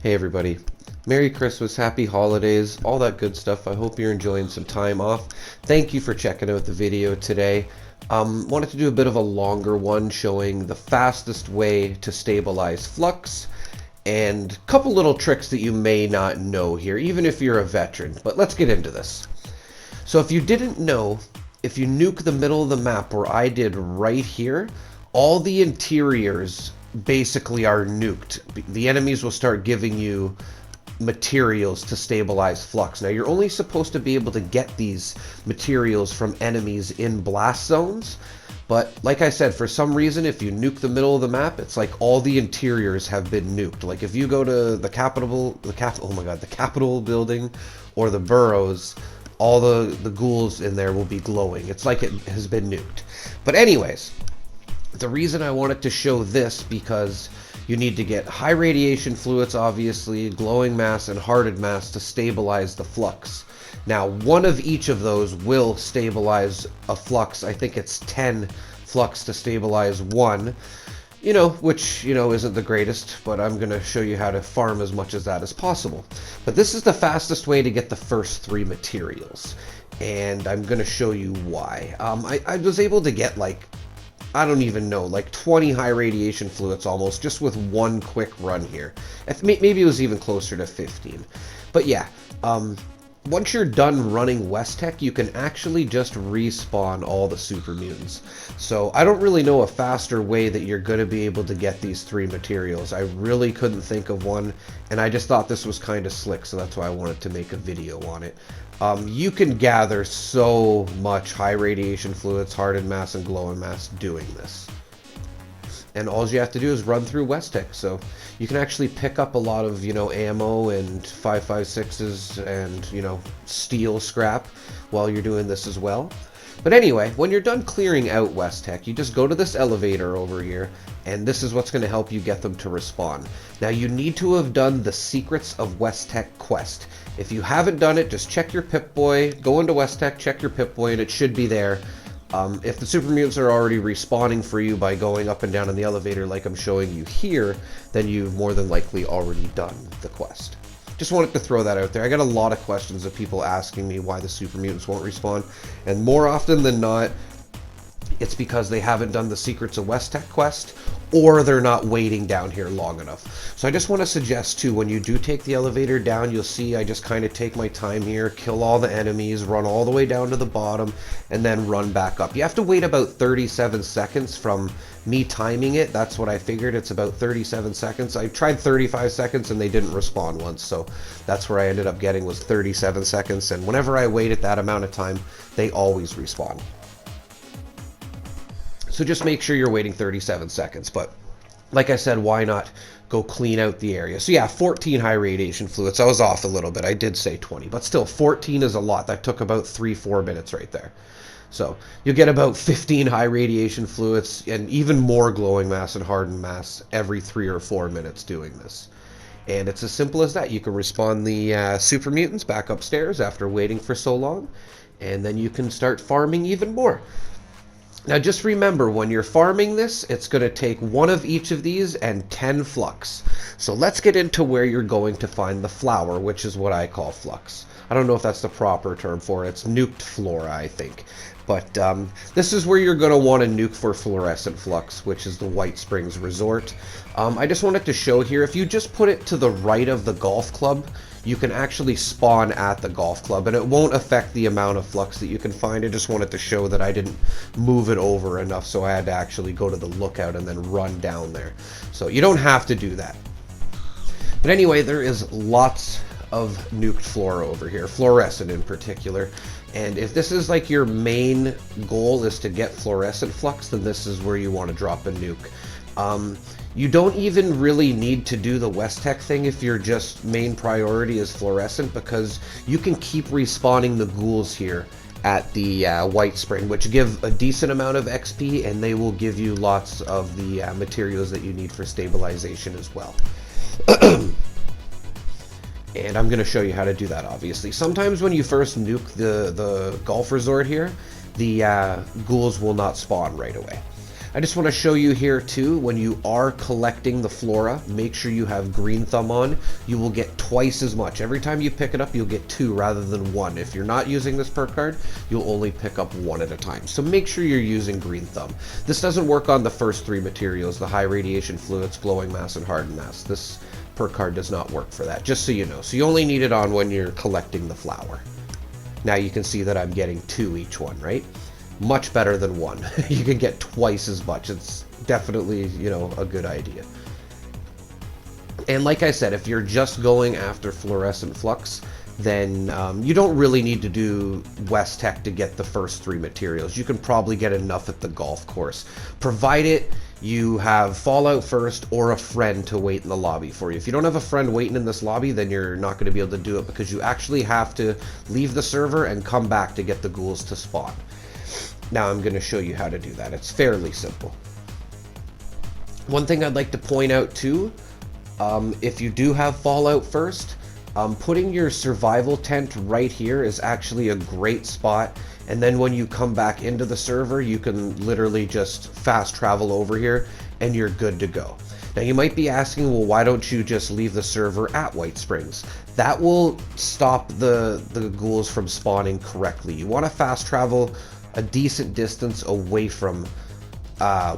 Hey everybody, Merry Christmas, Happy Holidays, all that good stuff. I hope you're enjoying some time off. Thank you for checking out the video today. Wanted to do a bit of a longer one showing the fastest way to stabilize Flux and a couple little tricks that you may not know here, even if you're a veteran. But let's get into this. So if you didn't know, if you nuke the middle of the map where I did right here, all the interiors basically are nuked. The enemies will start giving you materials to stabilize Flux. Now you're only supposed to be able to get these materials from enemies in blast zones, but like I said, for some reason if you nuke the middle of the map, it's like all the interiors have been nuked. Like if you go to the Capitol building or the burrows, all the ghouls in there will be glowing. It's like it has been nuked. But anyways, the reason I wanted to show this, because you need to get high radiation fluids, obviously, glowing mass, and hardened mass to stabilize the Flux. Now, one of each of those will stabilize a Flux. I think it's 10 Flux to stabilize one, which, isn't the greatest, but I'm going to show you how to farm as much as that as possible. But this is the fastest way to get the first 3 materials, and I'm going to show you why. I was able to get I don't even know, 20 high radiation fluids almost, just with one quick run here. Maybe it was even closer to 15. But yeah, once you're done running West Tech, you can actually just respawn all the super mutants. So I don't really know a faster way that you're going to be able to get these 3 materials. I really couldn't think of one, and I just thought this was kind of slick, so that's why I wanted to make a video on it. You can gather so much high radiation fluids, hardened mass, and glowing mass doing this. And all you have to do is run through West Tech, so you can actually pick up a lot of, ammo and 5.56s and, steel scrap while you're doing this as well. But anyway, when you're done clearing out West Tech, you just go to this elevator over here, and this is what's going to help you get them to respawn. Now, you need to have done the Secrets of West Tech quest. If you haven't done it, just check your Pip-Boy, go into West Tech, check your Pip-Boy, and it should be there. If the super mutants are already respawning for you by going up and down in the elevator like I'm showing you here, then you've more than likely already done the quest. Just wanted to throw that out there. I got a lot of questions of people asking me why the super mutants won't respawn, and more often than not, it's because they haven't done the Secrets of West Tech quest, or they're not waiting down here long enough. So I just want to suggest too, when you do take the elevator down, you'll see I just kind of take my time here, kill all the enemies, run all the way down to the bottom, and then run back up. You have to wait about 37 seconds from me timing it. That's what I figured. It's about 37 seconds. I tried 35 seconds and they didn't respawn once, so that's where I ended up getting was 37 seconds, and whenever I waited that amount of time, they always respawn. So just make sure you're waiting 37 seconds. But like I said, why not go clean out the area? So yeah, 14 high radiation fluids. I was off a little bit. I did say 20, but still 14 is a lot. That took about 3-4 minutes right there. So you'll get about 15 high radiation fluids and even more glowing mass and hardened mass every 3 or 4 minutes doing this. And it's as simple as that. You can respawn the super mutants back upstairs after waiting for so long, and then you can start farming even more. Now just remember, when you're farming this, it's going to take one of each of these and 10 Flux. So let's get into where you're going to find the flower, which is what I call Flux. I don't know if that's the proper term for it. It's nuked flora, I think. But this is where you're going to want to nuke for fluorescent Flux, which is the White Springs Resort. I just wanted to show here, if you just put it to the right of the golf club, you can actually spawn at the golf club, and it won't affect the amount of Flux that you can find. I just wanted to show that I didn't move it over enough, so I had to actually go to the lookout and then run down there. So you don't have to do that. But anyway, there is lots of nuked flora over here, fluorescent in particular. And if this is like your main goal is to get fluorescent Flux, then this is where you want to drop a nuke. You don't even really need to do the West Tech thing if your just main priority is fluorescent, because you can keep respawning the ghouls here at the White Spring, which give a decent amount of XP, and they will give you lots of the materials that you need for stabilization as well. And I'm going to show you how to do that, obviously. Sometimes when you first nuke the golf resort here, the ghouls will not spawn right away. I just want to show you here too, when you are collecting the flora, make sure you have green thumb on. You will get twice as much. Every time you pick it up, you'll get 2 rather than 1. If you're not using this perk card, you'll only pick up 1 at a time. So make sure you're using green thumb. This doesn't work on the first 3 materials, the high radiation fluids, glowing mass, and hardened mass. This perk card does not work for that, just so you know. So you only need it on when you're collecting the flower. Now you can see that I'm getting 2 each one, right? Much better than 1. You can get twice as much. It's definitely, you know, a good idea. And like I said, if you're just going after fluorescent flux, then you don't really need to do West Tech to get the first 3 materials. You can probably get enough at the golf course, provided you have Fallout first or a friend to wait in the lobby for you. If you don't have a friend waiting in this lobby, then you're not going to be able to do it, because you actually have to leave the server and come back to get the ghouls to spawn. Now I'm going to show you how to do that. It's fairly simple. One thing I'd like to point out too, if you do have Fallout first, putting your survival tent right here is actually a great spot. And then when you come back into the server, you can literally just fast travel over here and you're good to go. Now you might be asking, well, why don't you just leave the server at White Springs? That will stop the ghouls from spawning correctly. You want to fast travel a decent distance away from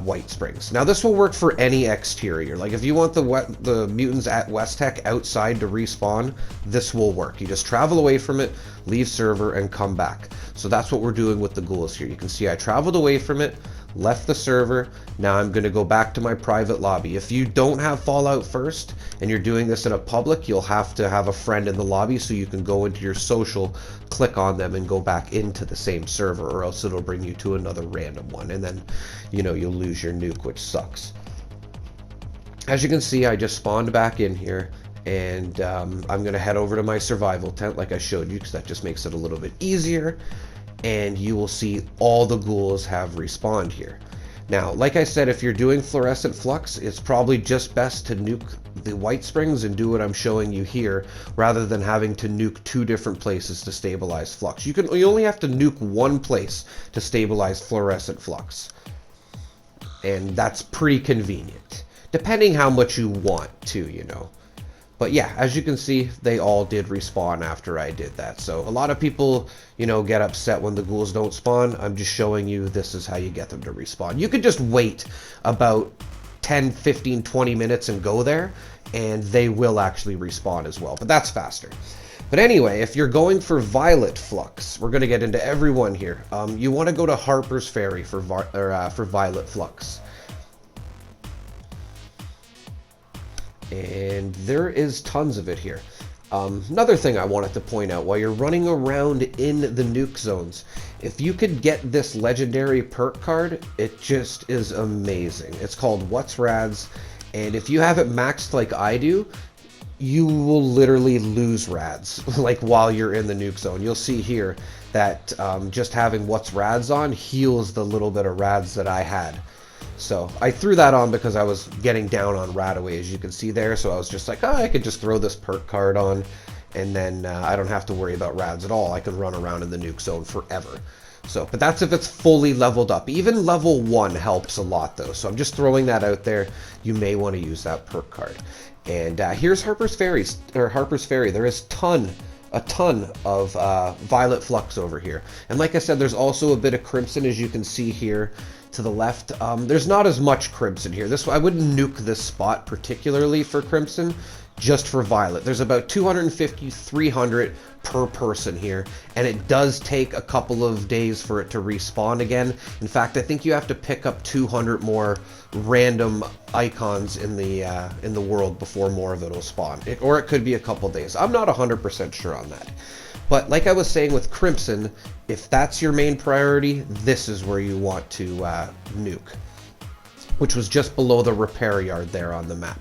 White Springs. Now this will work for any exterior. Like if you want the mutants at West Tech outside to respawn, this will work. You just travel away from it, leave server, and come back. So that's what we're doing with the ghouls here. You can see I traveled away from it, left the server. Now I'm going to go back to my private lobby. If you don't have Fallout first and you're doing this in a public, you'll have to have a friend in the lobby so you can go into your social, click on them, and go back into the same server, or else it'll bring you to another random one, and then, you know, you'll lose your nuke, which sucks. As you can see, I just spawned back in here, and I'm going to head over to my survival tent like I showed you, because that just makes it a little bit easier. And you will see all the ghouls have respawned here. Now, like I said, if you're doing fluorescent flux, it's probably just best to nuke the White Springs and do what I'm showing you here, rather than having to nuke 2 different places to stabilize flux. You only have to nuke 1 place to stabilize fluorescent flux, and that's pretty convenient, depending how much you want to, you know. But yeah, as you can see, they all did respawn after I did that. So a lot of people, you know, get upset when the ghouls don't spawn. I'm just showing you this is how you get them to respawn. You could just wait about 10, 15, 20 minutes and go there, and they will actually respawn as well. But that's faster. But anyway, if you're going for Violet Flux, we're going to get into everyone here. You want to go to Harper's Ferry for Violet Flux. And there is tons of it here. Another thing I wanted to point out, while you're running around in the nuke zones, if you could get this legendary perk card, it just is amazing. It's called What's Rads, and if you have it maxed like I do, you will literally lose rads like while you're in the nuke zone. You'll see here that just having What's Rads on heals the little bit of rads that I had. So I threw that on because I was getting down on Radaway, as you can see there. So I was just like, oh, I could just throw this perk card on, and then I don't have to worry about rads at all. I could run around in the nuke zone forever. So, but that's if it's fully leveled up. Even level 1 helps a lot, though. So I'm just throwing that out there. You may want to use that perk card. And here's Harper's Ferry. There is a ton of Violet Flux over here. And like I said, there's also a bit of Crimson, as you can see here to the left. There's not as much Crimson here. I wouldn't nuke this spot particularly for Crimson, just for Violet. There's about 250, 300 per person here, and it does take a couple of days for it to respawn again. In fact, I think you have to pick up 200 more random icons in the world before more of it will spawn. Or it could be a couple days. I'm not 100% sure on that. But like I was saying with Crimson, if that's your main priority, this is where you want to nuke, which was just below the repair yard there on the map.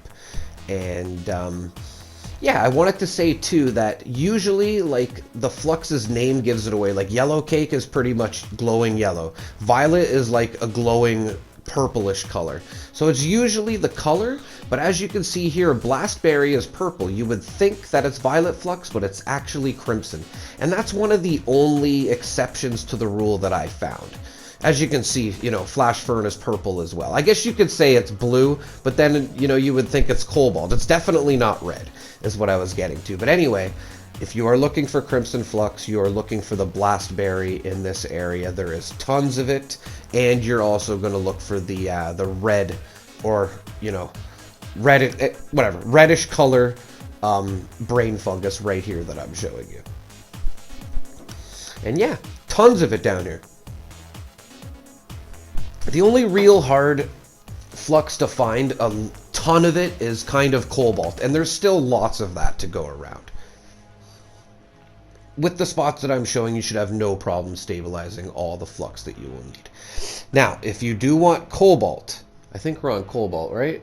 And yeah, I wanted to say too that usually, like, the Flux's name gives it away. Like, Yellow Cake is pretty much glowing yellow. Violet is like a glowing purplish color. So it's usually the color, but as you can see here, Blastberry is purple. You would think that it's Violet Flux, but it's actually Crimson. And that's one of the only exceptions to the rule that I found. As you can see, you know, Flash Furnace purple as well. I guess you could say it's blue, but then, you know, you would think it's cobalt. It's definitely not red, is what I was getting to. But anyway, if you are looking for Crimson Flux, you are looking for the Blastberry in this area. There is tons of it, and you're also going to look for the red, or, you know, red, whatever, reddish color brain fungus right here that I'm showing you. And yeah, tons of it down here. The only real hard flux to find, a ton of it, is kind of cobalt, and there's still lots of that to go around. With the spots that I'm showing, you should have no problem stabilizing all the flux that you will need. Now, if you do want cobalt, I think we're on cobalt, right?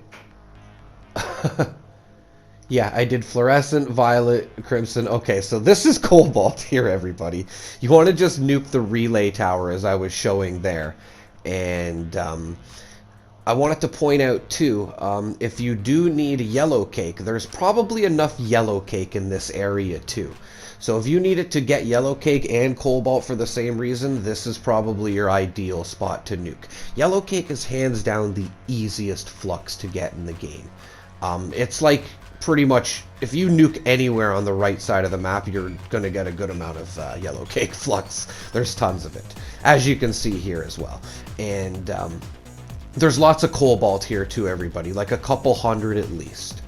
Yeah, I did fluorescent, violet, crimson. Okay, so this is cobalt here, everybody. You want to just nuke the relay tower, as I was showing there. And I wanted to point out too, if you do need yellow cake, there's probably enough yellow cake in this area too. So if you needed to get yellow cake and cobalt for the same reason, this is probably your ideal spot to nuke. Yellow cake is hands down the easiest flux to get in the game. It's like pretty much, if you nuke anywhere on the right side of the map, you're going to get a good amount of yellow cake flux. There's tons of it, as you can see here as well. And there's lots of cobalt here too, everybody, like a couple hundred at least.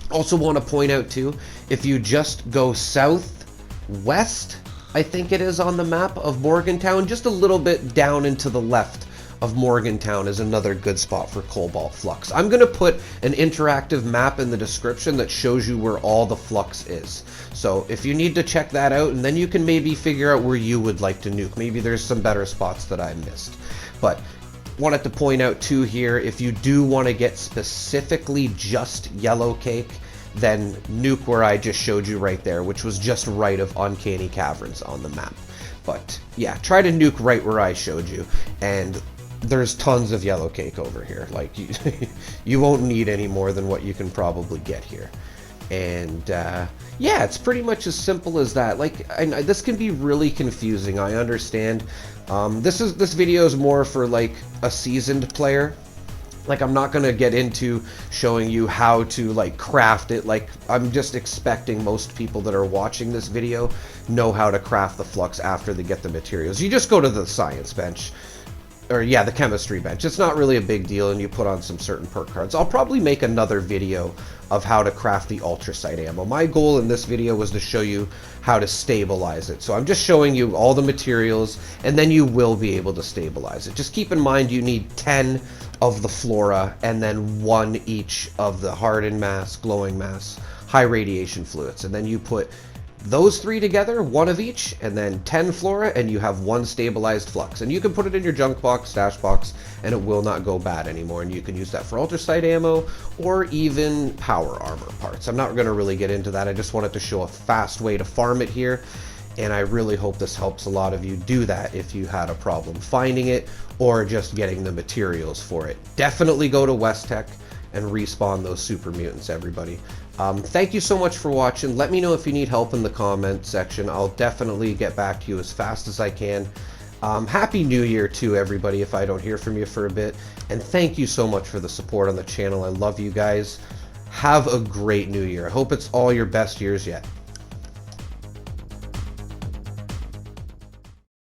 Also want to point out too, if you just go southwest, I think it is on the map, of Morgantown, just a little bit down and to the left of Morgantown is another good spot for cobalt flux. I'm going to put an interactive map in the description that shows you where all the flux is. So if you need to check that out, and then you can maybe figure out where you would like to nuke. Maybe there's some better spots that I missed. But wanted to point out too here, if you do want to get specifically just yellow cake, then nuke where I just showed you right there, which was just right of Uncanny Caverns on the map. But yeah, try to nuke right where I showed you, and there's tons of yellow cake over here. Like, you won't need any more than what you can probably get here. And yeah, it's pretty much as simple as that. Like, this can be really confusing, I understand. This video is more for like a seasoned player. Like, I'm not gonna get into showing you how to like craft it. Like, I'm just expecting most people that are watching this video know how to craft the flux after they get the materials. You just go to the science bench, or yeah, the chemistry bench. It's not really a big deal, and you put on some certain perk cards. I'll probably make another video of how to craft the ultracite ammo. My goal in this video was to show you how to stabilize it. So I'm just showing you all the materials, and then you will be able to stabilize it. Just keep in mind you need 10 of the flora, and then 1 each of the hardened mass, glowing mass, high radiation fluids. And then you put those 3 together, 1 of each, and then 10 flora, and you have 1 stabilized flux. And you can put it in your junk box, stash box, and it will not go bad anymore. And you can use that for ultracite ammo, or even power armor parts. I'm not going to really get into that. I just wanted to show a fast way to farm it here. And I really hope this helps a lot of you do that if you had a problem finding it, or just getting the materials for it. Definitely go to West Tech and respawn those super mutants, everybody. Thank you so much for watching. Let me know if you need help in the comment section. I'll definitely get back to you as fast as I can. Happy New Year to everybody if I don't hear from you for a bit. And thank you so much for the support on the channel. I love you guys. Have a great New Year. I hope it's all your best years yet.